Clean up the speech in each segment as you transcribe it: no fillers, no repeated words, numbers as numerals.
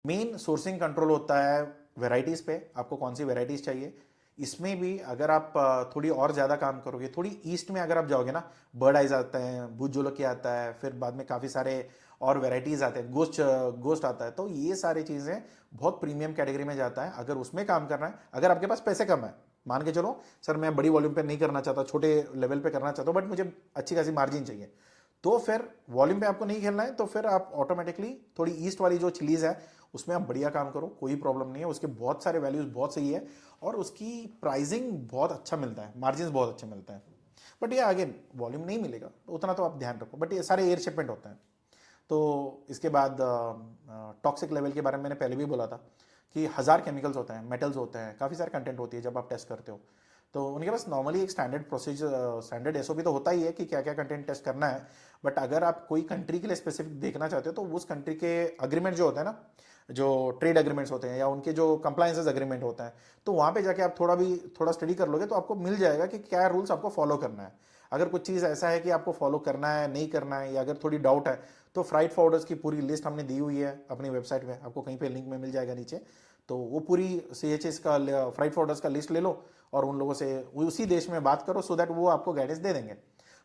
Main sourcing control होता है varieties पे, आपको कौन सी वेराइटीज़ चाहिए। इसमें भी अगर आप थोड़ी और ज़्यादा काम करोगे, थोड़ी ईस्ट में अगर आप जाओगे ना, बर्ड आइज आता है, भूत जोलोकिया आता है, फिर बाद में काफ़ी सारे और वेराइटीज़ आते हैं, गोस्ट गोस्ट आता है, तो ये सारी चीज़ें बहुत प्रीमियम कैटेगरी में जाता है। अगर उसमें काम करना है, अगर आपके पास पैसे कम है, मान के चलो सर मैं बड़ी वॉल्यूम पे नहीं करना चाहता, छोटे लेवल पे करना चाहता हूँ, बट मुझे अच्छी खासी मार्जिन चाहिए, तो फिर वॉल्यूम पे आपको नहीं खेलना है, तो फिर आप ऑटोमेटिकली थोड़ी ईस्ट वाली जो चिलीज है उसमें आप बढ़िया काम करो, कोई प्रॉब्लम नहीं है। उसके बहुत सारे वैल्यूज बहुत सही है और उसकी प्राइसिंग बहुत अच्छा मिलता है, मार्जिन बहुत अच्छे मिलते हैं। बट ये आगे वॉल्यूम नहीं मिलेगा तो उतना तो आप ध्यान रखो, बट ये सारे एयर शिपमेंट होते हैं। तो इसके बाद टॉक्सिक लेवल के बारे में मैंने पहले भी बोला था कि 1000 केमिकल्स होते हैं, मेटल्स होते हैं, काफ़ी सारे कंटेंट होती है जब आप टेस्ट करते हो। तो उनके पास नॉर्मली एक स्टैंडर्ड प्रोसीजर, स्टैंडर्ड एसओपी तो होता ही है कि क्या क्या कंटेंट टेस्ट करना है। बट अगर आप कोई कंट्री के लिए स्पेसिफिक देखना चाहते हो तो उस कंट्री के अग्रीमेंट जो होते हैं ना, जो ट्रेड अग्रीमेंट्स होते हैं या उनके जो कंप्लायंसेस अग्रीमेंट होता है, तो वहाँ पे जाके आप थोड़ा स्टडी कर लोगे तो आपको मिल जाएगा कि क्या रूल्स आपको फॉलो करना है। अगर कुछ चीज़ ऐसा है कि आपको फॉलो करना है नहीं करना है, या अगर थोड़ी डाउट है, तो फ्राइट फॉरवर्डर्स की पूरी लिस्ट हमने दी हुई है अपनी वेबसाइट में, आपको कहीं पे लिंक में मिल जाएगा नीचे। तो वो पूरी CHS का, फ्राइट फॉरवर्डर्स का लिस्ट ले लो और उन लोगों से उसी देश में बात करो, सो दैट वो आपको गाइडेंस दे देंगे।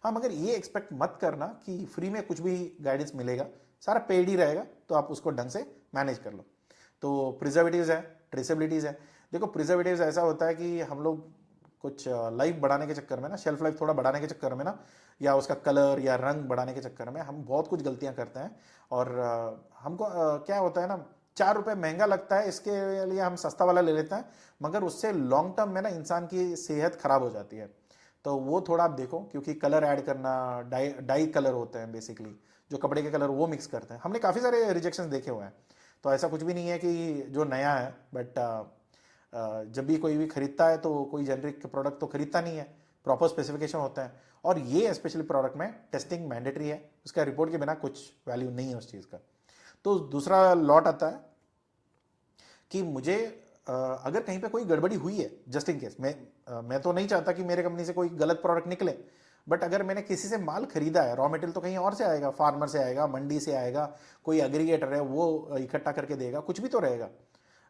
हाँ, मगर ये एक्सपेक्ट मत करना कि फ्री में कुछ भी गाइडेंस मिलेगा, सारा पेड ही रहेगा, तो आप उसको ढंग से मैनेज कर लो। तो प्रिजर्वेटिव्स है, ट्रेसेबिलिटीज़ है। देखो प्रिजर्वेटिव्स ऐसा होता है कि हम लोग कुछ लाइफ बढ़ाने के चक्कर में ना, शेल्फ लाइफ थोड़ा बढ़ाने के चक्कर में ना, या उसका कलर या रंग बढ़ाने के चक्कर में हम बहुत कुछ गलतियां करते हैं। और हमको क्या होता है ना, 4 रुपये महंगा लगता है, इसके लिए हम सस्ता वाला ले लेते हैं, मगर उससे लॉन्ग टर्म में ना इंसान की सेहत खराब हो जाती है। तो वो थोड़ा आप देखो, क्योंकि कलर ऐड करना, डाई डाई कलर होते हैं बेसिकली, जो कपड़े के कलर वो मिक्स करते हैं, हमने काफ़ी सारे रिजेक्शन देखे हुए हैं। तो ऐसा कुछ भी नहीं है कि जो नया है, बट जब भी कोई भी खरीदता है तो कोई जेनरिक प्रोडक्ट तो खरीदता नहीं है, प्रॉपर स्पेसिफिकेशन होता है। और ये स्पेशली प्रोडक्ट में टेस्टिंग मैंडेटरी है, उसका रिपोर्ट के बिना कुछ वैल्यू नहीं है उस चीज़ का। तो दूसरा लॉट आता है कि मुझे अगर कहीं पे कोई गड़बड़ी हुई है, जस्ट इन केस, मैं तो नहीं चाहता कि मेरे कंपनी से कोई गलत प्रोडक्ट निकले, बट अगर मैंने किसी से माल खरीदा है, रॉ मटेरियल तो कहीं और से आएगा, फार्मर से आएगा, मंडी से आएगा, कोई एग्रीगेटर है वो इकट्ठा करके देगा, कुछ भी तो रहेगा।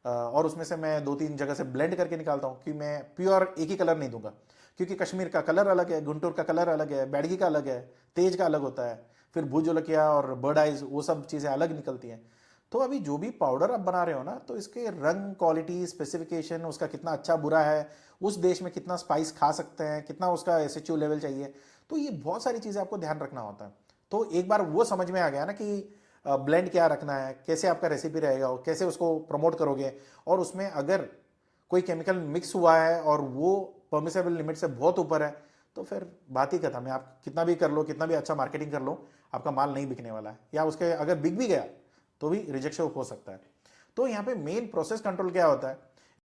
और उसमें से मैं 2-3 जगह से ब्लेंड करके निकालता हूँ कि मैं प्योर एक ही कलर नहीं दूंगा, क्योंकि कश्मीर का कलर अलग है, गुंटूर का कलर अलग है, बैडगी का अलग है, तेज का अलग होता है, फिर भूत जोलकिया और बर्ड आइज वो सब चीज़ें अलग निकलती हैं। तो अभी जो भी पाउडर आप बना रहे हो ना, तो इसके रंग, क्वालिटी, स्पेसिफिकेशन, उसका कितना अच्छा बुरा है, उस देश में कितना स्पाइस खा सकते हैं, कितना उसका SHU लेवल चाहिए, तो ये बहुत सारी चीज़ें आपको ध्यान रखना होता है। तो एक बार वो समझ में आ गया ना कि ब्लेंड क्या रखना है, कैसे आपका रेसिपी रहेगा, और कैसे उसको प्रमोट करोगे, और उसमें अगर कोई केमिकल मिक्स हुआ है और वो परमिसेबल लिमिट से बहुत ऊपर है, तो फिर बात ही खत्म है। आप कितना भी कर लो, कितना भी अच्छा मार्केटिंग कर लो, आपका माल नहीं बिकने वाला है, या उसके अगर बिक भी गया तो भी रिजेक्शन हो सकता है। तो यहाँ पे मेन प्रोसेस कंट्रोल क्या होता है